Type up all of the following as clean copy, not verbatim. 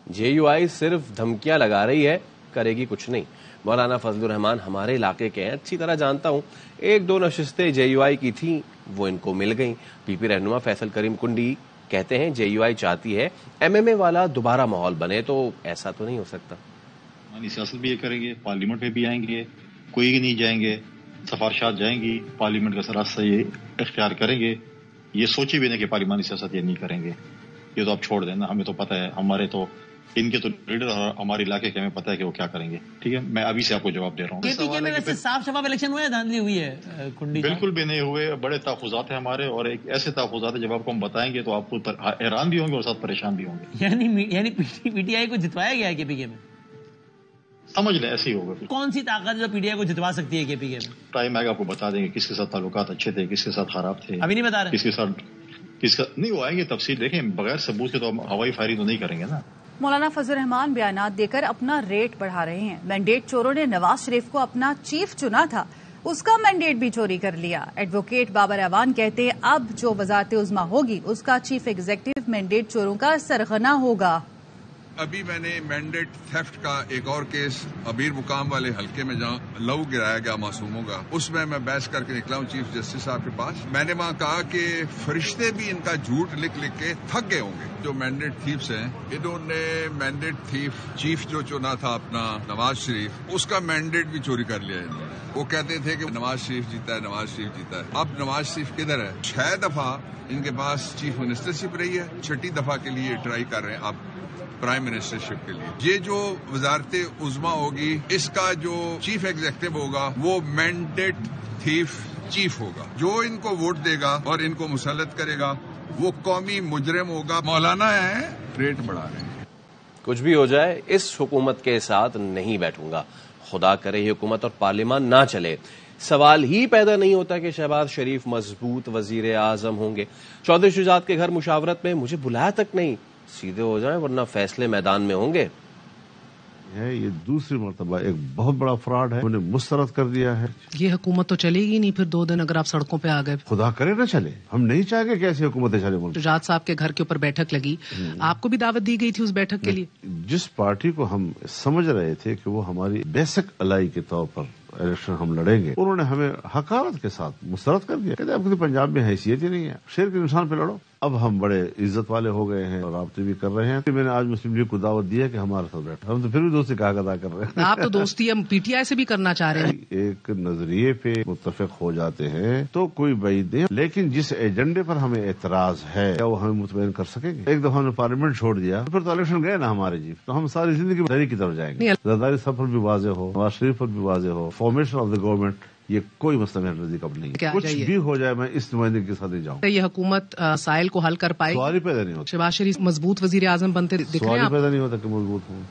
JUI صرف دھمکیاں لگا رہی ہے، کرے گی کچھ نہیں۔ مولانا فضل الرحمان ہمارے علاقے کے ہیں، اچھی طرح جانتا ہوں، 1-2 نشستیں JUI کی تھیں، وہ ان کو مل گئیں۔ PP رہنما فیصل کریم کنڈی کہتے ہیں JUI چاہتی ہے MMA والا دوبارہ ماحول بنے، تو ایسا تو نہیں ہو سکتا۔ سیاست بھی یہ کریں گے، پارلیمنٹ میں بھی آئیں گے، کوئی نہیں جائیں گے، سفارشات جائیں گی، پارلیمنٹ کا راستہ یہ اختیار کریں گے۔ یہ سوچی بھی نہیں کہ پارلیمانی سیاست یہ نہیں کریں گے، یہ تو آپ چھوڑ دیں نا، ہمیں تو پتہ ہے، ہمارے تو ان کے تو لیڈر اور ہمارے علاقے کے ہمیں پتہ ہے کہ وہ کیا کریں گے۔ ٹھیک ہے، میں ابھی سے آپ کو جواب دے رہا ہوں۔ KPK میں ویسے صاف شفاف الیکشن ہوئے ہیں، دھاندلی ہوئی ہے کنڈی؟ بالکل بھی نہیں ہوئے، بڑے تحفظات ہیں ہمارے، اور ایک ایسے تحفظات ہیں جب آپ کو ہم بتائیں گے تو آپ کو حیران بھی ہوں گے اور ساتھ پریشان بھی ہوں گے۔ یعنی PTI کو جتوایا گیا ہے KPK میں؟ سمجھ لیں ایسے ہی ہوگا۔ کون سی طاقت جو PTI کو جتوا سکتی ہے KPK میں؟ ٹائم آئے گا آپ کو بتا دیں گے کس کے ساتھ تعلقات اچھے تھے، کس کے ساتھ خراب تھے۔ ابھی نہیں بتا رہے کس کے ساتھ نہیں، وہ آئیں گے تفصیل، دیکھیں بغیر ثبوت کے تو ہم ہوائی فائرنگ تو نہیں کریں گے نا۔ مولانا فضل الرحمان بیانات دے کر اپنا ریٹ بڑھا رہے ہیں۔ مینڈیٹ چوروں نے نواز شریف کو اپنا چیف چنا تھا، اس کا مینڈیٹ بھی چوری کر لیا۔ ایڈوکیٹ بابر اعوان کہتے ہیں اب جو وزارت عظمیٰ ہوگی اس کا چیف ایگزیکٹو مینڈیٹ چوروں کا سرغنہ ہوگا۔ ابھی میں نے مینڈیٹ تھیفٹ کا ایک اور کیس ابیر مقام والے حلقے میں جہاں لہو گرایا گیا معصوموں کا، اس میں بحث کر کے نکلا ہوں چیف جسٹس صاحب کے پاس۔ میں نے وہاں کہا کہ فرشتے بھی ان کا جھوٹ لکھ لکھ کے تھک گئے ہوں گے۔ جو مینڈیٹ تھیفس ہیں، انہوں نے مینڈیٹ تھیف چیف جو چنا تھا اپنا نواز شریف، اس کا مینڈیٹ بھی چوری کر لیا انہوں نے۔ وہ کہتے تھے کہ نواز شریف جیتا ہے، نواز شریف جیتا ہے۔ اب نواز شریف کدھر ہے؟ 6 دفعہ ان کے پاس چیف منسٹرشپ رہی ہے، 6ٹی دفعہ کے لیے ٹرائی کر رہے ہیں اب پرائم منسٹرشپ کے لیے۔ یہ جو وزارت عظمیٰ ہوگی، اس کا جو چیف ایگزیکٹو ہوگا وہ مینڈیٹ تھیف چیف ہوگا۔ جو ان کو ووٹ دے گا اور ان کو مسلط کرے گا وہ قومی مجرم ہوگا۔ مولانا ہے ریٹ بڑھا رہے ہیں۔ کچھ بھی ہو جائے اس حکومت کے ساتھ نہیں بیٹھوں گا، خدا کرے یہ حکومت اور پارلیمان نہ چلے۔ سوال ہی پیدا نہیں ہوتا کہ شہباز شریف مضبوط وزیر اعظم ہوں گے۔ چودھری شجاعت کے گھر مشاورت میں مجھے بلایا تک نہیں، سیدھے ہو جائیں ورنہ فیصلے میدان میں ہوں گے۔ یہ دوسری مرتبہ ایک بہت بڑا فراڈ ہے، انہوں نے مسترد کر دیا ہے۔ یہ حکومت تو چلے گی نہیں پھر 2 دن اگر آپ سڑکوں پہ آ گئے۔ خدا کرے نہ چلے، ہم نہیں چاہیں گے کہ ایسی حکومتیں چلے ملک۔ شجاعت صاحب کے گھر کے اوپر بیٹھک لگی، آپ کو بھی دعوت دی گئی تھی اس بیٹھک کے لیے؟ جس پارٹی کو ہم سمجھ رہے تھے کہ وہ ہماری بیسک الائی کے طور پر الیکشن ہم لڑیں گے، انہوں نے ہمیں حقارت کے ساتھ مسترد کر دیا۔ کہتے اب پنجاب میں حیثیت ہی نہیں ہے، شیر کے انسان پہ لڑو۔ اب ہم بڑے عزت والے ہو گئے ہیں اور رابطے بھی کر رہے ہیں۔ میں نے آج مسلم لیگ کو دعوت دی ہے کہ ہمارے ساتھ بیٹھا، ہم تو پھر بھی دوستی کا ادا کر رہے ہیں۔ آپ تو دوستی ہم PTI سے بھی کرنا چاہ رہے ہیں۔ ایک نظریے پہ متفق ہو جاتے ہیں تو کوئی بعید نہیں، لیکن جس ایجنڈے پر ہمیں اعتراض ہے کیا وہ ہمیں مطمئن کر سکیں گے؟ ایک دفعہ ہم نے پارلیمنٹ چھوڑ دیا پھر تو الیکشن گئے نا ہمارے جی، تو ہم ساری زندگی زرداری کی طرف جائیں گے۔ زرداری سب پر بھی واضح ہو، نواز شریف پر بھی واضح ہو، فارمیشن آف دا گورنمنٹ، یہ کوئی مسئلہ میرے نزدیک اب نہیں ہے۔ کچھ بھی ہو جائے میں اس نمائندگی کے ساتھ نہیں جاؤں۔ یہ حکومت مسائل کو حل کر پائے؟ سوال ہی پیدا نہیں ہوتا۔ شہباز شریف مضبوط وزیر اعظم بنتے دکھ رہے سوال ہیں؟ ہی پیدا نہیں ہوتا کہ مضبوط ہوں۔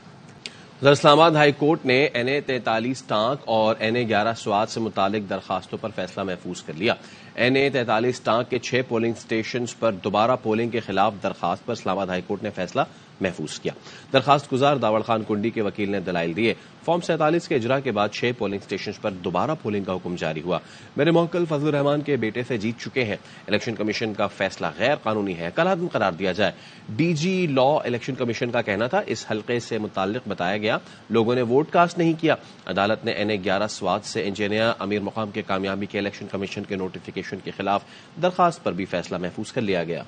اسلام آباد ہائی کورٹ نے NA 43 ٹانک اور NA 11 سوات سے متعلق درخواستوں پر فیصلہ محفوظ کر لیا۔ NA 43 ٹانک کے 6 پولنگ اسٹیشنز پر دوبارہ پولنگ کے خلاف درخواست پر اسلام آباد ہائی کورٹ نے فیصلہ محفوظ کیا۔ درخواست گزار داوڑ خان کنڈی کے وکیل نے دلائل دیے۔ فارم 47 کے اجرا کے بعد 6 پولنگ اسٹیشنز پر دوبارہ پولنگ کا حکم جاری ہوا۔ میرے موکل فضل الرحمان کے بیٹے سے جیت چکے ہیں، الیکشن کمیشن کا فیصلہ غیر قانونی ہے، کل عدم قرار دیا جائے۔ DG لا الیکشن کمیشن کا کہنا تھا اس حلقے سے متعلق بتایا گیا لوگوں نے ووٹ کاسٹ نہیں کیا۔ عدالت نے NA 11 سوات سے انجینئر امیر مقام کے کامیابی کے الیکشن کمیشن کے نوٹیفیکیشن کے خلاف درخواست پر بھی فیصلہ محفوظ کر لیا گیا۔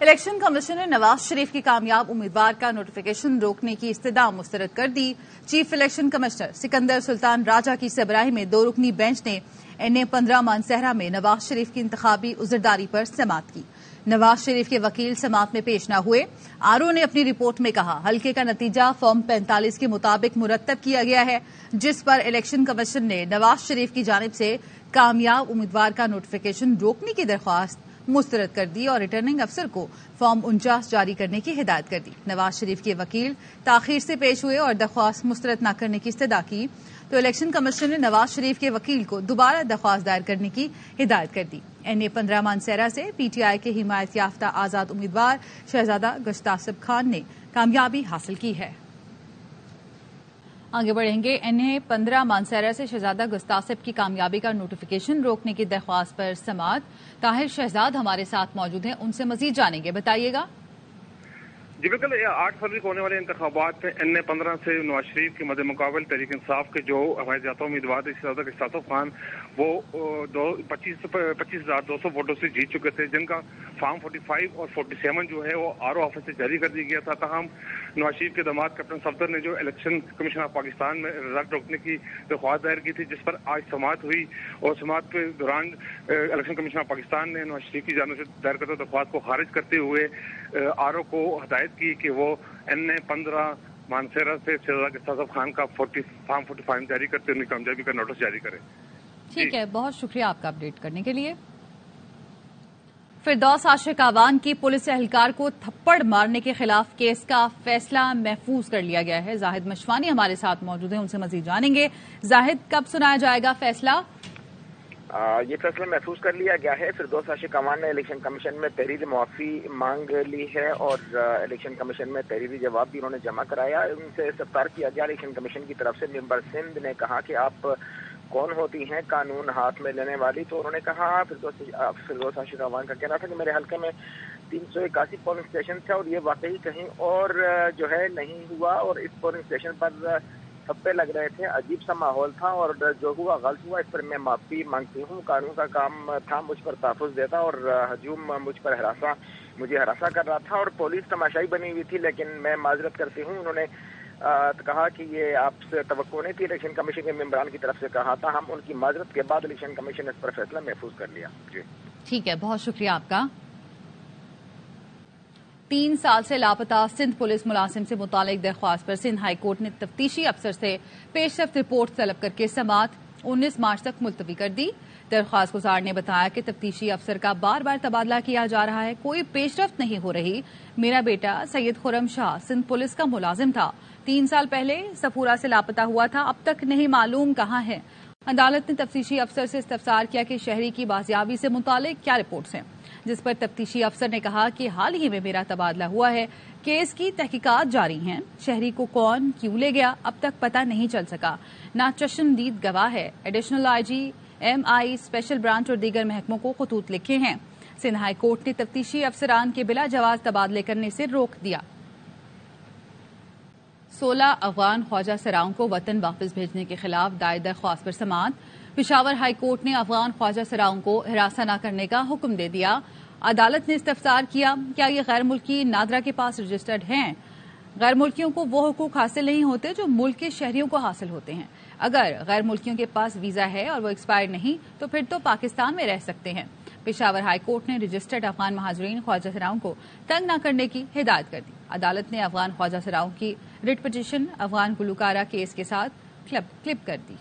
الیکشن کمیشن نے نواز شریف کی کامیاب امیدوار کا نوٹیفیکیشن روکنے کی استدعا مسترد کر دی۔ چیف الیکشن کمشنر سکندر سلطان راجہ کی سربراہی میں 2 رکنی بینچ نے NA 15 مانسہرہ میں نواز شریف کی انتخابی عذرداری پر سماعت کی۔ نواز شریف کے وکیل سماعت میں پیش نہ ہوئے۔ RO نے اپنی رپورٹ میں کہا حلقے کا نتیجہ فارم 45 کے مطابق مرتب کیا گیا ہے، جس پر الیکشن کمیشن نے نواز شریف کی جانب سے کامیاب امیدوار کا نوٹیفیکیشن روکنے کی درخواست مسترد کر دی اور ریٹرننگ افسر کو فارم 49 جاری کرنے کی ہدایت کر دی۔ نواز شریف کے وکیل تاخیر سے پیش ہوئے اور درخواست مسترد نہ کرنے کی استدعا کی تو الیکشن کمیشن نے نواز شریف کے وکیل کو دوبارہ درخواست دائر کرنے کی ہدایت کر دی۔ NA 15 مانسہرہ سے PTI کے حمایت یافتہ آزاد امیدوار شہزادہ گشتاسب خان نے کامیابی حاصل کی ہے۔ آگے بڑھیں گے۔ NA 15 مانسہرہ سے شہزادہ گستاسب کی کامیابی کا نوٹیفیکیشن روکنے کی درخواست پر سماعت۔ طاہر شہزاد ہمارے ساتھ موجود ہیں، ان سے مزید جانیں گے، بتائیے گا۔ جی بالکل 8 فروری کو ہونے والے انتخابات میں NA-15 سے نواز شریف کے مد مقابل تحریک انصاف کے جو ہمارے جاتا امیدوار تھے صدر اشتاف خان وہ 25,200 ووٹوں سے جیت چکے تھے، جن کا فارم 45 اور 47 جو ہے وہ RO آفس سے جاری کر دیا گیا تھا۔ تاہم نواز شریف کے داماد کیپٹن صفدر نے جو الیکشن کمیشن آف پاکستان میں رزلٹ روکنے کی درخواست دائر کی تھی، جس پر آج سماعت ہوئی اور سماعت کے دوران الیکشن کمیشن آف پاکستان نے نواز شریف کی جانب سے دائر کردہ درخواست کو خارج کرتے ہوئے RO کو ہدایت کی کہ وہ NA-15 مانسیرا سے صدر اشتاف خان کا فارم 45 جاری کرتے ان کی کامیابی کا نوٹس جاری کرے۔ ٹھیک ہے، بہت شکریہ آپ کا اپڈیٹ کرنے کے لیے۔ فردوس عاشق آوان کی پولیس اہلکار کو تھپڑ مارنے کے خلاف کیس کا فیصلہ محفوظ کر لیا گیا ہے۔ زاہد مشوانی ہمارے ساتھ موجود ہیں، ان سے مزید جانیں گے۔ زاہد، کب سنایا جائے گا فیصلہ؟ یہ فیصلہ محفوظ کر لیا گیا ہے۔ فردوس عاشق آوان نے الیکشن کمیشن میں تحریری معافی مانگ لی ہے اور الیکشن کمیشن میں تحریری جواب بھی انہوں نے جمع کرایا۔ ان سے استفسار کیا گیا الیکشن کمیشن کی طرف سے۔ ممبر سندھ نے کہا کہ آپ کون ہوتی ہیں قانون ہاتھ میں لینے والی؟ تو انہوں نے کہا، فردوس عاشق آوان کا کہنا تھا کہ میرے حلقے میں 381 پولنگ اسٹیشن تھے اور یہ واقعی کہیں اور جو ہے نہیں ہوا، اور اس پولنگ اسٹیشن پر تھپے لگ رہے تھے، عجیب سا ماحول تھا اور جو ہوا غلط ہوا، اس پر میں معافی مانگتی ہوں۔ قانون کا کام تھا مجھ پر تحفظ دیتا اور ہجوم مجھ پر مجھے ہراساں کر رہا تھا اور پولیس تماشائی بنی ہوئی تھی، لیکن میں معذرت کرتی ہوں۔ انہوں نے کہا کہ یہ آپ سے توقع نہیں تھی، الیکشن کمیشن کے ممبران کی طرف سے کہا تھا، ہم ان کی معذرت کے بعد الیکشن کمیشن نے اس پر فیصلہ محفوظ کر لیا۔ جی ٹھیک ہے، بہت شکریہ آپ کا۔ 3 سال سے لاپتہ سندھ پولیس ملازم سے متعلق درخواست پر سندھ ہائی کورٹ نے تفتیشی افسر سے پیش رفت رپورٹ طلب کر کے سماعت 19 مارچ تک ملتوی کر دی۔ درخواست گزار نے بتایا کہ تفتیشی افسر کا بار بار تبادلہ کیا جا رہا ہے، کوئی پیش رفت نہیں ہو رہی۔ میرا بیٹا سید خرم شاہ سندھ پولیس کا ملازم تھا، 3 سال پہلے سفورہ سے لاپتہ ہوا تھا، اب تک نہیں معلوم کہاں ہے۔ عدالت نے تفتیشی افسر سے استفسار کیا کہ شہری کی بازیابی سے متعلق کیا رپورٹس ہیں، جس پر تفتیشی افسر نے کہا کہ حال ہی میں میرا تبادلہ ہوا ہے، کیس کی تحقیقات جاری ہیں، شہری کو کون کیوں لے گیا اب تک پتہ نہیں چل سکا، نہ چشمدید گواہ ہے۔ Additional IG MI special branch اور دیگر محکموں کو خطوط لکھے ہیں۔ سندھ ہائی کورٹ نے تفتیشی افسران کے بلا جواز تبادلے کرنے سے روک دیا۔ 16 افغان خواجہ سراؤں کو وطن واپس بھیجنے کے خلاف دائر درخواست پر سماعت۔ پشاور ہائی کورٹ نے افغان خواجہ سراؤں کو ہراساں نہ کرنے کا حکم دے دیا۔ عدالت نے استفسار کیا، کیا یہ غیر ملکی نادرا کے پاس رجسٹرڈ ہیں؟ غیر ملکیوں کو وہ حقوق حاصل نہیں ہوتے جو ملک کے شہریوں کو حاصل ہوتے ہیں۔ اگر غیر ملکیوں کے پاس ویزا ہے اور وہ ایکسپائر نہیں تو پھر تو پاکستان میں رہ سکتے ہیں۔ پشاور ہائی کورٹ نے رجسٹرڈ افغان مہاجرین خواجہ سراؤں کو تنگ نہ کرنے کی ہدایت کر دی۔ عدالت نے افغان خواجہ سراؤں کی ریٹ پٹیشن افغان گلوکارہ کیس کے ساتھ کلپ کر دی۔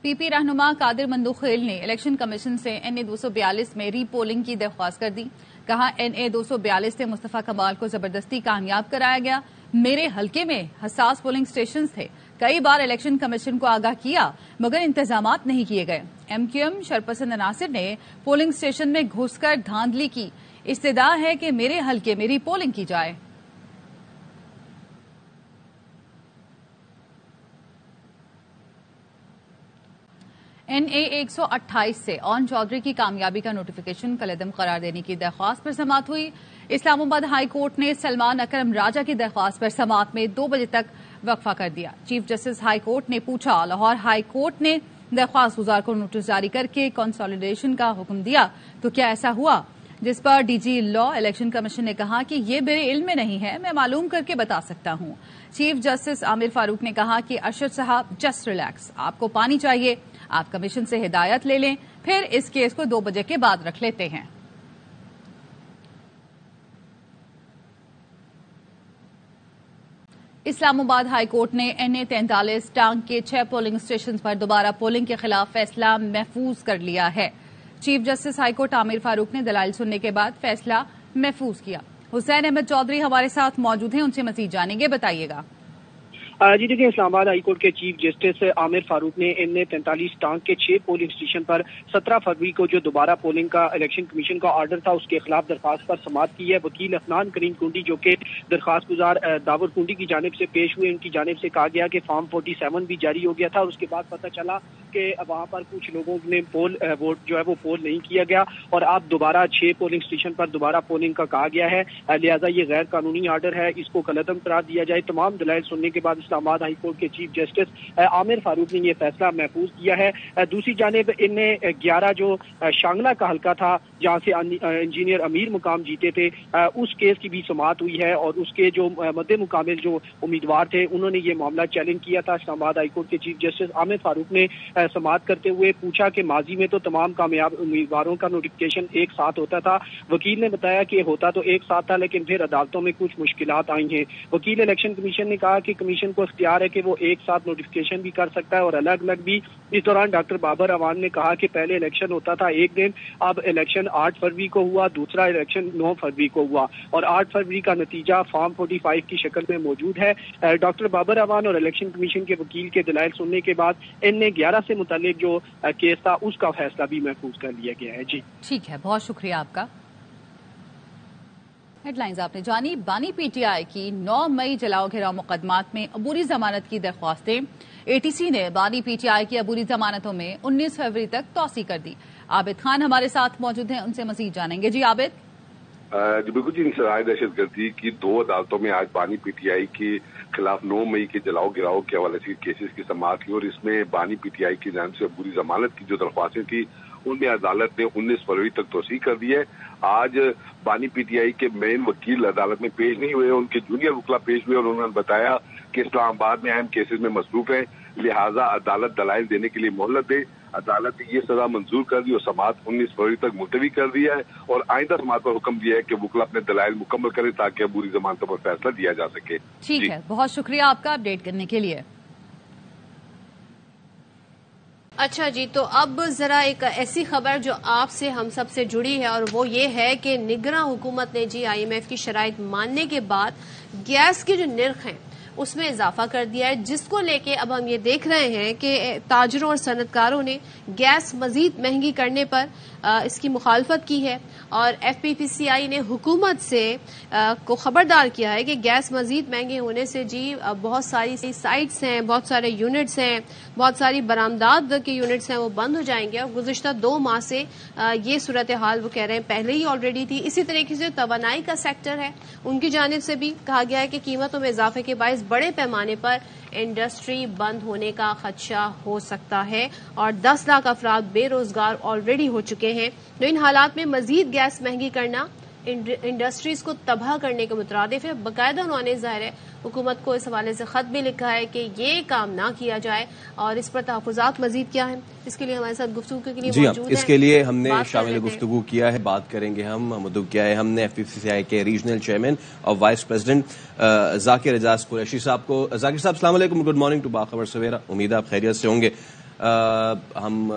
پی رہنما قادر مندوخیل نے الیکشن کمیشن سے NA-242 میں ری پولنگ کی درخواست کر دی۔ کہا NA-242 سے مصطفیٰ کمال کو زبردستی کامیاب کرایا گیا، میرے حلقے میں حساس پولنگ اسٹیشنز تھے، کئی بار الیکشن کمیشن کو آگاہ کیا مگر انتظامات نہیں کیے گئے۔ MQM شرپسند عناصر نے پولنگ اسٹیشن میں گھس کر دھاندلی کی، استدعا ہے کہ میرے حلقے میں ری پولنگ کی جائے۔ NA-128 سے اون چودھری کی کامیابی کا نوٹیفیکیشن کالعدم قرار دینے کی درخواست پر سماعت ہوئی۔ اسلام آباد ہائی کورٹ نے سلمان اکرم راجہ کی درخواست پر سماعت میں 2 بجے تک وقفہ کر دیا۔ چیف جسٹس ہائی کورٹ نے پوچھا، لاہور ہائی کورٹ نے درخواست گزار کو نوٹس جاری کر کے کنسالیڈیشن کا حکم دیا تو کیا ایسا ہوا؟ جس پر DG لا الیکشن کمیشن نے کہا کہ یہ میرے علم میں نہیں ہے، میں معلوم کر کے بتا سکتا ہوں۔ چیف جسٹس عامر فاروق نے کہا کہ ارشد صاحب جسٹ ریلیکس، آپ کو پانی چاہیے، آپ کمیشن سے ہدایت لے لیں، پھر اس کیس کو 2 بجے کے بعد رکھ لیتے ہیں۔ اسلام آباد ہائی کورٹ نے NA-43 ٹانک کے 6 پولنگ اسٹیشن پر دوبارہ پولنگ کے خلاف فیصلہ محفوظ کر لیا ہے۔ چیف جسٹس ہائی کورٹ عامر فاروق نے دلائل سننے کے بعد فیصلہ محفوظ کیا۔ حسین احمد چودھری ہمارے ساتھ موجود ہیں، ان سے مزید جانیں گے، بتائیے گا۔ جی دیکھیں، اسلام آباد ہائی کورٹ کے چیف جسٹس عامر فاروق نے NA-43 ٹانک کے 6 پولنگ اسٹیشن پر 17 فروری کو جو دوبارہ پولنگ کا الیکشن کمیشن کا آرڈر تھا اس کے خلاف درخواست پر سماعت کی ہے۔ وکیل افنان کریم کنڈی جو کہ درخواست گزار داور کنڈی کی جانب سے پیش ہوئے، ان کی جانب سے کہا گیا کہ فارم 47 بھی جاری ہو گیا تھا اور اس کے بعد پتہ چلا کہ وہاں پر کچھ لوگوں نے ووٹ جو ہے وہ پول نہیں کیا گیا اور اب دوبارہ 6 پولنگ اسٹیشن پر دوبارہ پولنگ کا کہا گیا ہے، لہذا یہ غیر قانونی آرڈر ہے، اس کو کالعدم قرار دیا جائے۔ تمام دلائل سننے کے بعد اسلام آباد ہائی کورٹ کے چیف جسٹس عامر فاروق نے یہ فیصلہ محفوظ کیا ہے۔ دوسری جانب ان نے 11 جو شانگلہ کا حلقہ تھا جہاں سے انجینئر امیر مقام جیتے تھے، اس کیس کی بھی سماعت ہوئی ہے اور اس کے جو مد مقابل جو امیدوار تھے انہوں نے یہ معاملہ چیلنج کیا تھا۔ اسلام آباد ہائی کورٹ کے چیف جسٹس عامر فاروق نے سماعت کرتے ہوئے پوچھا کہ ماضی میں تو تمام کامیاب امیدواروں کا نوٹیفکیشن ایک ساتھ ہوتا تھا، وکیل نے بتایا کہ ہوتا تو ایک ساتھ تھا لیکن پھر عدالتوں میں کچھ مشکلات آئی ہیں۔ وکیل الیکشن کمیشن نے کہا کہ کمیشن کو اختیار ہے کہ وہ ایک ساتھ نوٹیفکیشن بھی کر سکتا ہے اور الگ الگ بھی۔ اس دوران ڈاکٹر بابر اعوان نے کہا کہ پہلے الیکشن ہوتا تھا ایک دن، اب الیکشن 8 فروری کو ہوا، دوسرا الیکشن 9 فروری کو ہوا اور 8 فروری کا نتیجہ فارم 45 کی شکل میں موجود ہے۔ ڈاکٹر بابر اعوان اور الیکشن کمیشن کے وکیل کے دلائل سننے کے بعد ان نے 11 سے متعلق جو کیس تھا اس کا فیصلہ بھی محفوظ کر لیا گیا ہے۔ جی ٹھیک ہے، بہت شکریہ آپ کا۔ ہیڈ لائنز آپ نے جانی۔ بانی پی ٹی آئی کی 9 مئی جلاؤ گھیراؤ مقدمات میں عبوری ضمانت کی درخواستیں، اے ٹی سی نے بانی پی ٹی آئی کی عبوری ضمانتوں میں 19 فروری تک توسیع کر دی۔ عابد خان ہمارے ساتھ موجود ہیں، ان سے مزید جانیں گے۔ جی عابد۔ جی بالکل جی، انسداد دہشت گردی کی 2 عدالتوں میں آج بانی پی ٹی آئی کے خلاف 9 مئی کے جلاؤ گراؤ کے حوالے سے کیسز کی سماعت کی اور اس میں بانی پی ٹی آئی کی جانب سے عبوری ضمانت کی جو درخواستیں تھی ان میں عدالت نے 19 فروری تک توسیع کر دی ہے۔ آج بانی پی ٹی آئی کے مین وکیل عدالت میں پیش نہیں ہوئے، ان کے جونیئر وکلا پیش ہوئے اور انہوں نے بتایا کہ اسلام آباد میں اہم کیسز میں مصروف ہے، لہٰذا عدالت دلائل دینے کے لیے مہلت دے۔ عدالت نے یہ سزا منظور کر دی اور سماعت 19 فروری تک ملتوی کر دیا ہے اور آئندہ سماعت پر حکم دیا ہے کہ وکلا اپنے دلائل مکمل کریں تاکہ عبوری ضمانتوں پر فیصلہ دیا جا سکے۔ ٹھیک ہے، بہت شکریہ آپ کا اپڈیٹ کرنے کے لیے۔ اچھا جی، تو اب ذرا ایک ایسی خبر جو آپ سے ہم سب سے جڑی ہے اور وہ یہ ہے کہ نگراں حکومت نے جی آئی ایم ایف کی شرائط ماننے کے بعد گیس کے جو نرخ ہیں اس میں اضافہ کر دیا ہے، جس کو لے کے اب ہم یہ دیکھ رہے ہیں کہ تاجروں اور صنعت کاروں نے گیس مزید مہنگی کرنے پر اس کی مخالفت کی ہے اور ایف پی پی سی آئی نے حکومت سے کو خبردار کیا ہے کہ گیس مزید مہنگے ہونے سے جی بہت ساری سائٹس ہیں، بہت سارے یونٹس ہیں، بہت ساری برآمدات کے یونٹس ہیں وہ بند ہو جائیں گے اور گزشتہ 2 ماہ سے یہ صورتحال وہ کہہ رہے ہیں پہلے ہی آلریڈی تھی۔ اسی طریقے سے توانائی کا سیکٹر ہے، ان کی جانب سے بھی کہا گیا ہے کہ قیمتوں میں اضافے کے باعث بڑے پیمانے پر انڈسٹری بند ہونے کا خدشہ ہو سکتا ہے اور 10 لاکھ افراد بے روزگار آلریڈی ہو چکے ہیں۔ تو ان حالات میں مزید گیس مہنگی کرنا انڈسٹریز کو تباہ کرنے کے مترادف ہے۔ باقاعدہ انہوں نے ظاہر ہے حکومت کو اس حوالے سے خط بھی لکھا ہے کہ یہ کام نہ کیا جائے اور اس پر تحفظات مزید کیا ہیں۔ اس کے لیے ہمارے ساتھ گفتگو کے لیے موجود ہیں، اس کے لیے ہم نے شامل گفتگو کیا ہے، بات کریں گے ہم مدعو کیا ہے ہم نے ایف پی سی آئی کے ریجنل چیئرمین اور وائس پریزیڈنٹ ذاکر اعجاز قریشی صاحب کو۔ ذاکر صاحب السلام علیکم، گڈ مارننگ ٹو باخبر سویرا، امید ہے آپ خیریت سے ہوں گے۔ ہم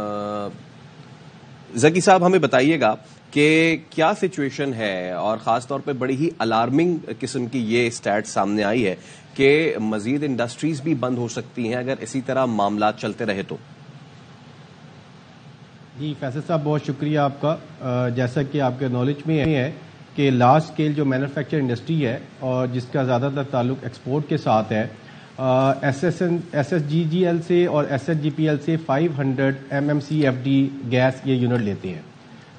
ذکی صاحب ہمیں بتائیے گا کہ کیا سچویشن ہے اور خاص طور پہ بڑی ہی الارمنگ قسم کی یہ اسٹیٹ سامنے آئی ہے کہ مزید انڈسٹریز بھی بند ہو سکتی ہیں اگر اسی طرح معاملات چلتے رہے تو۔ جی فیصل صاحب بہت شکریہ آپ کا۔ جیسا کہ آپ کے نالج میں ہے کہ لارج اسکیل جو مینوفیکچر انڈسٹری ہے اور جس کا زیادہ تر تعلق ایکسپورٹ کے ساتھ ہے، S S G G L سے اور S S G P L سے 500 MMCFD گیس یہ یونٹ لیتے ہیں،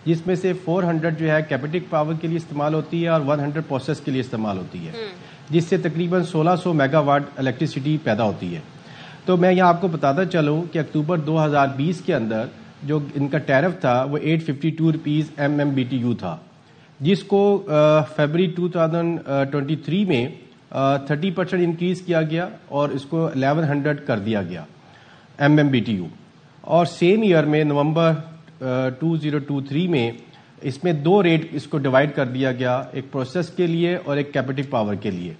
جس میں سے 400 جو ہے کیپیٹک پاور کے لیے استعمال ہوتی ہے اور 100 پروسیس کے لیے استعمال ہوتی ہے، جس سے تقریباً 1600 میگا واٹ الیکٹریسٹی پیدا ہوتی ہے۔ تو میں یہاں آپ کو بتاتا چلوں کہ اکتوبر 2020 کے اندر جو ان کا ٹیرف تھا وہ 852 روپیز MMBTU تھا، جس کو فیبری 2023 میں 30% انکریز کیا گیا اور اس کو 1100 کر دیا گیا MMBTU، اور سیم ایئر میں نومبر 2023 میں اس میں 2 ریٹ اس کو ڈیوائڈ کر دیا گیا، ایک پروسیس کے لیے اور ایک کیپیٹک پاور کے لیے،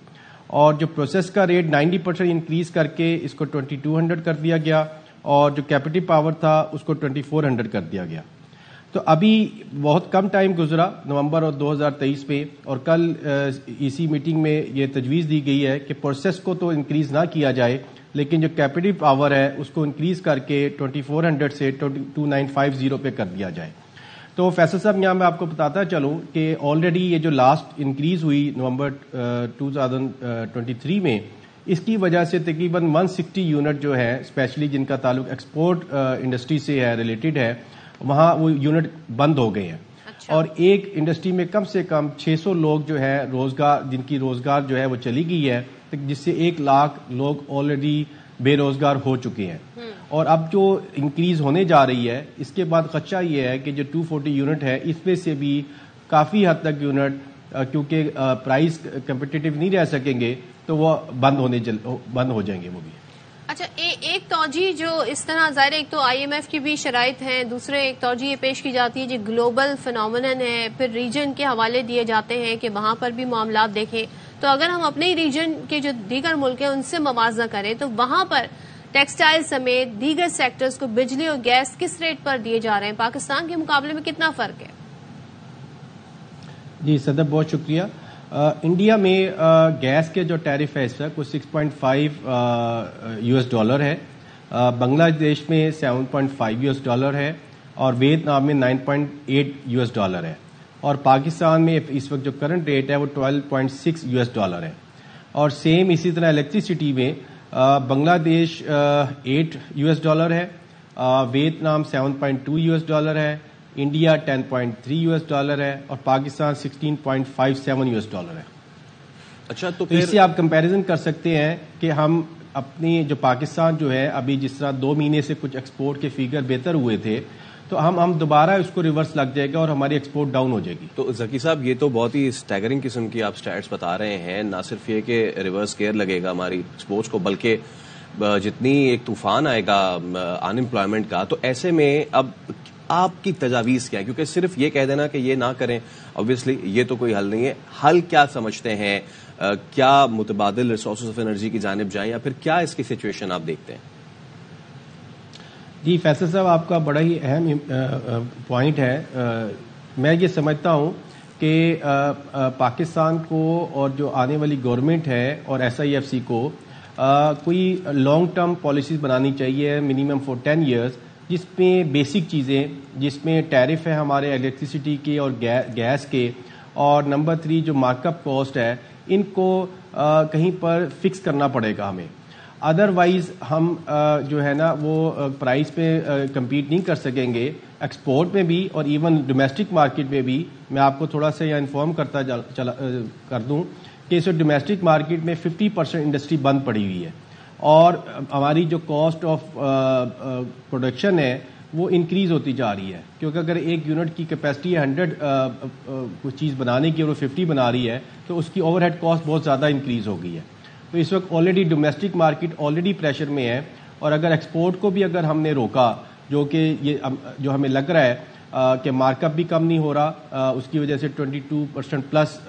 اور جو پروسیس کا ریٹ 90% انکریز کر کے اس کو 2200 کر دیا گیا اور جو کیپیٹک پاور تھا اس کو 2400 کر دیا گیا۔ تو ابھی بہت کم ٹائم گزرا نومبر اور 2023 میں، اور کل ای سی میٹنگ میں یہ تجویز دی گئی ہے کہ پروسیس کو تو انکریز نہ کیا جائے لیکن جو کیپیٹل پاور ہے اس کو انکریز کر کے 2400 سے 2950 پہ کر دیا جائے۔ تو فیصل صاحب یہاں میں آپ کو بتاتا چلوں کہ آلریڈی یہ جو لاسٹ انکریز ہوئی نومبر 2023 میں، اس کی وجہ سے تقریباً 160 یونٹ جو ہے اسپیشلی جن کا تعلق ایکسپورٹ انڈسٹری سے ہے ریلیٹڈ ہے وہاں وہ یونٹ بند ہو گئے ہیں. اور ایک انڈسٹری میں کم سے کم 600 لوگ جو ہے روزگار جن کی روزگار جو ہے وہ چلی گئی ہے جس سے 1 لاکھ لوگ آلریڈی بے روزگار ہو چکے ہیں. اور اب جو انکریز ہونے جا رہی ہے اس کے بعد خدشہ یہ ہے کہ جو 240 یونٹ ہے اس میں سے بھی کافی حد تک یونٹ کیونکہ پرائز کمپٹیٹیو نہیں رہ سکیں گے تو وہ بند ہو جائیں گے وہ بھی. اچھا ایک توجہ جو اس طرح ظاہر ایک تو آئی ایم ایف کی بھی شرائط ہیں, دوسرے ایک توجہ یہ پیش کی جاتی ہے جو گلوبل فنومنن ہے, پھر ریجن کے حوالے دیے جاتے ہیں کہ وہاں پر بھی معاملات دیکھیں تو اگر ہم اپنے ریجن کے جو دیگر ملک ہیں ان سے موازنہ کریں تو وہاں پر ٹیکسٹائل سمیت دیگر سیکٹرز کو بجلی اور گیس کس ریٹ پر دیے جا رہے ہیں, پاکستان کے مقابلے میں کتنا فرق ہے؟ جی صدر بہت شکریہ. انڈیا میں گیس کے جو ٹیرف ہے اس وقت وہ $6.5 ہے, بنگلہ دیش میں $7.5 ہے اور ویتنام میں $9.8 ہے اور پاکستان میں اس وقت جو کرنٹ ریٹ ہے وہ $12.6 ہے. اور سیم اسی طرح الیکٹریسٹی میں بنگلہ دیش $8 ہے, ویتنام $7.2 ہے, انڈیا $10.3 ہے اور پاکستان $16.57 ہے. اچھا تو اس سے آپ کمپیریزن کر سکتے ہیں کہ ہم اپنی جو پاکستان جو ہے ابھی جس طرح 2 مہینے سے کچھ ایکسپورٹ کے فیگر بہتر ہوئے تھے تو ہم دوبارہ اس کو ریورس لگ جائے گا اور ہماری ایکسپورٹ ڈاؤن ہو جائے گی. تو ذکی صاحب یہ تو بہت ہی اسٹیگرنگ قسم کی آپ سٹیٹس بتا رہے ہیں, نہ صرف یہ کہ ریورس گیئر لگے گا ہماری ایکسپورٹس کو بلکہ جتنی ایک طوفان آئے گا ان امپلائمنٹ کا, تو ایسے میں اب آپ کی تجاویز کیا ہے؟ کیونکہ صرف یہ کہہ دینا کہ یہ نہ کریں obviously یہ تو کوئی حل نہیں ہے. حل کیا سمجھتے ہیں؟ کیا متبادل ریسورسز آف انرجی کی جانب جائیں یا پھر کیا اس کی سچویشن آپ دیکھتے ہیں؟ جی فیصل صاحب آپ کا بڑا ہی اہم پوائنٹ ہے. میں یہ سمجھتا ہوں کہ پاکستان کو اور جو آنے والی گورنمنٹ ہے اور SIFC کو کوئی لانگ ٹرم پالیسیز بنانی چاہیے منیمم فور 10 ایئرز جس میں بیسک چیزیں جس میں ٹیرف ہے ہمارے الیکٹریسٹی کے اور گیس کے, اور نمبر 3 جو مارک اپ کاسٹ ہے ان کو کہیں پر فکس کرنا پڑے گا ہمیں. ادروائز ہم جو ہے نا وہ پرائز پہ کمپیٹ نہیں کر سکیں گے ایکسپورٹ میں بھی اور ایون ڈومیسٹک مارکیٹ میں بھی. میں آپ کو تھوڑا سا یہ انفارم کر دوں کہ اس ڈومیسٹک مارکیٹ میں 50% انڈسٹری بند پڑی ہوئی ہے اور ہماری جو کاسٹ آف پروڈکشن ہے وہ انکریز ہوتی جا رہی ہے, کیونکہ اگر ایک یونٹ کی کیپیسٹی ہے 100 کوئی چیز بنانے کی اور وہ 50 بنا رہی ہے تو اس کی اوور ہیڈ کاسٹ بہت زیادہ انکریز ہو گئی ہے. تو اس وقت already domestic market already pressure میں ہے اور اگر ایکسپورٹ کو بھی اگر ہم نے روکا جو کہ یہ جو ہمیں لگ رہا ہے کہ مارک اپ بھی کم نہیں ہو رہا, اس کی وجہ سے 22% پلس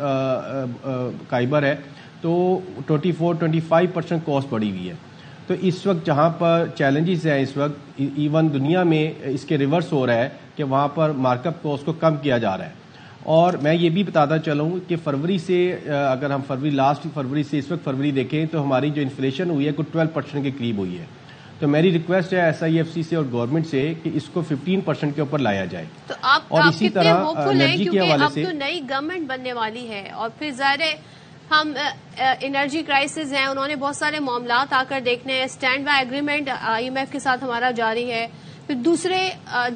فائبر ہے تو 24-25% کاسٹ بڑھی ہوئی ہے. تو اس وقت جہاں پر چیلنجز ہیں اس وقت ایون دنیا میں اس کے ریورس ہو رہا ہے کہ وہاں پر مارک اپ کاسٹ کو کم کیا جا رہا ہے. اور میں یہ بھی بتاتا چلوں کہ فروری سے اگر ہم لاسٹ فروری سے اس وقت فروری دیکھیں تو ہماری جو انفلیشن ہوئی ہے کوئی 12% کے قریب ہوئی ہے. تو میری ریکویسٹ ہے SIFC سے اور گورنمنٹ سے کہ اس کو 15% کے اوپر لایا جائے. تو آپ اسی طرح انرجی کے حوالے سے اب تو نئی گورنمنٹ بننے والی ہے اور پھر ظاہر ہم انرجی کرائسس ہیں, انہوں نے بہت سارے معاملات آ کر دیکھنے ہیں. اسٹینڈ بائی ایگریمنٹ IMF کے ساتھ ہمارا جاری ہے. پھر دوسرے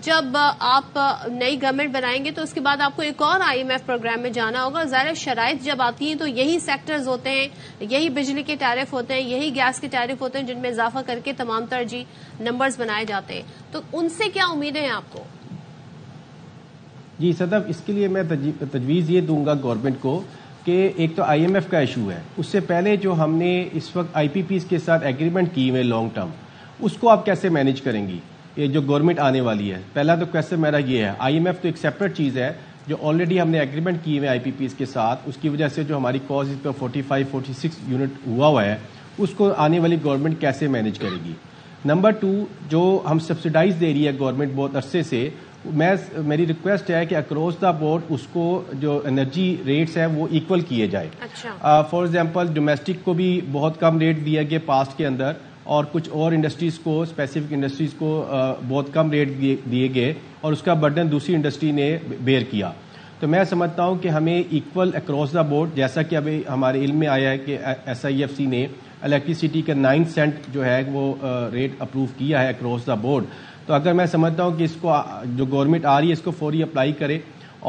جب آپ نئی گورنمنٹ بنائیں گے تو اس کے بعد آپ کو ایک اور IMF پروگرام میں جانا ہوگا. ظاہر شرائط جب آتی ہیں تو یہی سیکٹرز ہوتے ہیں, یہی بجلی کے ٹیرف ہوتے ہیں, یہی گیس کے ٹیرف ہوتے ہیں جن میں اضافہ کر کے تمام تر نمبرز بنائے جاتے ہیں. تو ان سے کیا امیدیں ہیں آپ کو؟ جی صدف, اس کے لیے میں تجویز یہ دوں گا گورنمنٹ کو کہ ایک تو IMF کا ایشو ہے, اس سے پہلے جو ہم نے اس وقت IPPs کے ساتھ ایگریمنٹ کی ہوئے لانگ ٹرم, اس کو آپ کیسے مینیج کریں گی یہ جو گورنمنٹ آنے والی ہے. پہلا تو کویسچن میرا یہ ہے, IMF تو ایک سیپریٹ چیز ہے جو آلریڈی ہم نے ایگریمنٹ کیے ہوئے IPPs کے ساتھ, اس کی وجہ سے جو ہماری کاسٹ اس پہ 45-46 یونٹ ہوا ہے اس کو آنے والی گورنمنٹ کیسے مینیج کرے گی. نمبر 2 جو ہم سبسڈائز دے رہی ہے گورنمنٹ بہت عرصے سے, میری ریکویسٹ ہے کہ اکراس دا بورڈ اس کو جو انرجی ریٹس ہیں وہ ایکول کیے جائے. فار ایگزامپل ڈومیسٹک کو بھی بہت کم ریٹ دیا گیا پاسٹ کے اندر اور کچھ اور انڈسٹریز کو اسپیسیفک انڈسٹریز کو بہت کم ریٹ دیے گئے اور اس کا برڈن دوسری انڈسٹری نے بیئر کیا. تو تو میں سمجھتا ہوں کہ ہمیں ایکول اکراس دا بورڈ، جیسا کہ ابھی ہمارے علم میں آیا ہے کہ SIFC نے الیکٹریسٹی کا 9 سینٹ جو ہے وہ ریٹ اپروو کیا ہے اکراس دا بورڈ. تو اگر میں سمجھتا ہوں کہ اس کو جو گورنمنٹ آ رہی ہے اس کو فوری اپلائی کرے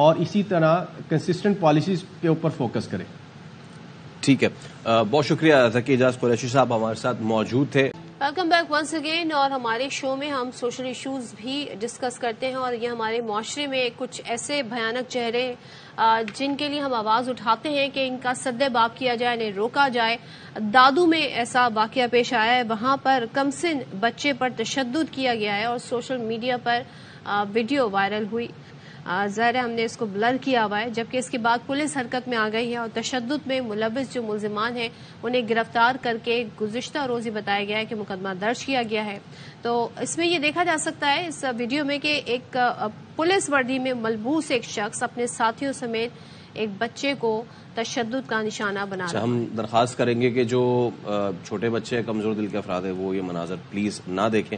اور اسی طرح کنسسٹنٹ پالیسیز کے اوپر فوکس کرے. ٹھیک ہے، بہت شکریہ ذکی اعجاز قریشی صاحب ہمارے ساتھ موجود تھے. Welcome back once again. اور ہمارے شو میں ہم سوشل ایشوز بھی ڈسکس کرتے ہیں اور یہ ہمارے معاشرے میں کچھ ایسے بھیانک چہرے جن کے لیے ہم آواز اٹھاتے ہیں کہ ان کا سد باب کیا جائے، انہیں روکا جائے. دادو میں ایسا واقعہ پیش آیا ہے، وہاں پر کمسن بچے پر تشدد کیا گیا ہے اور سوشل میڈیا پر ویڈیو وائرل ہوئی. ظاہر ہے ہم نے اس کو بلر کیا ہوا ہے، جبکہ اس کے بعد پولیس حرکت میں آ گئی ہے اور تشدد میں ملوث جو ملزمان ہیں انہیں گرفتار کر کے گزشتہ روز ہی بتایا گیا ہے کہ مقدمہ درج کیا گیا ہے. تو اس میں یہ دیکھا جا سکتا ہے اس ویڈیو میں کہ ایک پولیس وردی میں ملبوس ایک شخص اپنے ساتھیوں سمیت ایک بچے کو تشدد کا نشانہ بنا رہا ہے. ہم درخواست کریں گے کہ جو چھوٹے بچے کمزور دل کے افراد ہیں وہ یہ مناظر پلیز نہ دیکھیں،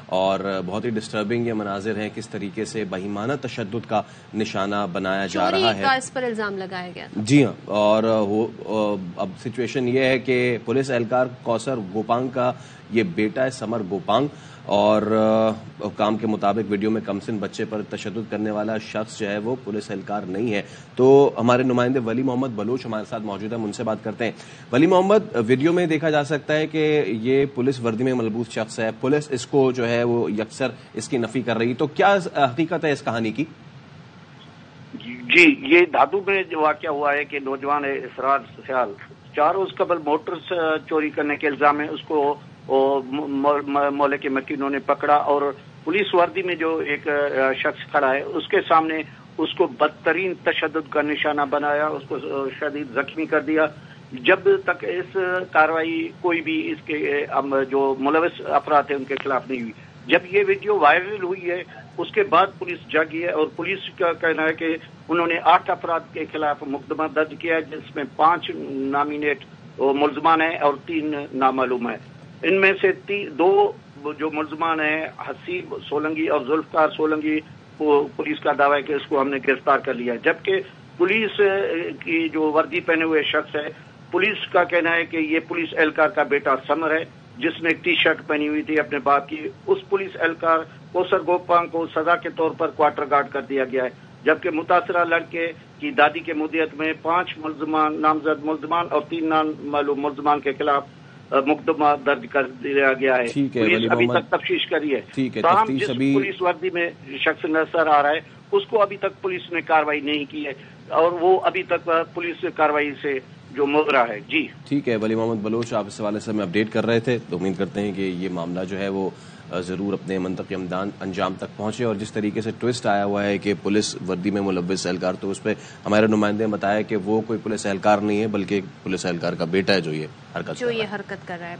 اور بہت ہی ڈسٹربنگ یہ مناظر ہیں کس طریقے سے بہیمانہ تشدد کا نشانہ بنایا جا رہا ہے. چوری کا اس پر الزام لگایا گیا. جی ہاں، اور اب سچویشن یہ ہے کہ پولیس اہلکار کوثر گوپانگ کا یہ بیٹا ہے سمر گوپانگ، اور کام کے مطابق ویڈیو میں کمسن بچے پر تشدد کرنے والا شخص جو ہے وہ پولیس اہلکار نہیں ہے. تو ہمارے نمائندے ولی محمد بلوچ ہمارے ساتھ موجود ہیں، ہم ان سے بات کرتے ہیں. ولی محمد، ویڈیو میں دیکھا جا سکتا ہے کہ یہ پولیس وردی میں ملبوس شخص ہے، پولیس اس کو جو ہے وہ یکسر اس کی نفی کر رہی، تو کیا حقیقت ہے اس کہانی کی؟ جی، یہ دادو میں جو واقعہ ہوا ہے کہ نوجوان اسرار خیال 4 روز قبل موٹر چوری کرنے کے الزام میں اس کو مولے کے مکینوں نے پکڑا اور پولیس وردی میں جو ایک شخص کھڑا ہے اس کے سامنے اس کو بدترین تشدد کا نشانہ بنایا، اس کو شدید زخمی کر دیا. جب تک اس کارروائی کوئی بھی اس کے جو ملوث افراد ہیں ان کے خلاف نہیں ہوئی، جب یہ ویڈیو وائرل ہوئی ہے اس کے بعد پولیس جاگی ہے اور پولیس کا کہنا ہے کہ انہوں نے 8 افراد کے خلاف مقدمہ درج کیا ہے، جس میں 5 نامینیٹ ملزمان ہیں اور 3 نامعلوم ہیں. ان میں سے 2 جو ملزمان ہیں حسیب سولنگی اور ذوالفقار سولنگی، پولیس کا دعویٰ ہے کہ اس کو ہم نے گرفتار کر لیا، جبکہ پولیس کی جو وردی پہنے ہوئے شخص ہے پولیس کا کہنا ہے کہ یہ پولیس اہلکار کا بیٹا سمر ہے جس نے ٹی شرٹ پہنی ہوئی تھی اپنے باپ کی. اس پولیس اہلکار کوثر گوپانگ کو سزا کے طور پر کوارٹر گارڈ کر دیا گیا ہے، جبکہ متاثرہ لڑکے کی دادی کے مدیت میں 5 نامزد ملزمان اور 3 نامعلوم ملزمان کے خلاف مقدمہ درج کر دیا گیا ہے. پولیس ابھی تک تفتیش کری ہے. تاہم جس پولیس وردی میں شخص نظر آ رہا ہے اس کو ابھی تک پولیس نے کارروائی نہیں کی ہے اور وہ ابھی تک پولیس کارروائی سے جو مغرا ہے. جی ٹھیک ہے، ولی محمد بلوچ آپ اس حوالے سے ہمیں اپڈیٹ کر رہے تھے، تو امید کرتے ہیں کہ یہ معاملہ جو ہے وہ ضرور اپنے منطقی انجام تک پہنچے. اور جس طریقے سے ٹوسٹ آیا ہوا ہے کہ پولیس وردی میں ملوث اہلکار، تو اس پہ ہمارے نمائندے نے بتایا کہ وہ کوئی پولیس اہلکار نہیں ہے بلکہ پولیس اہلکار کا بیٹا ہے جو یہ حرکت کر رہا ہے.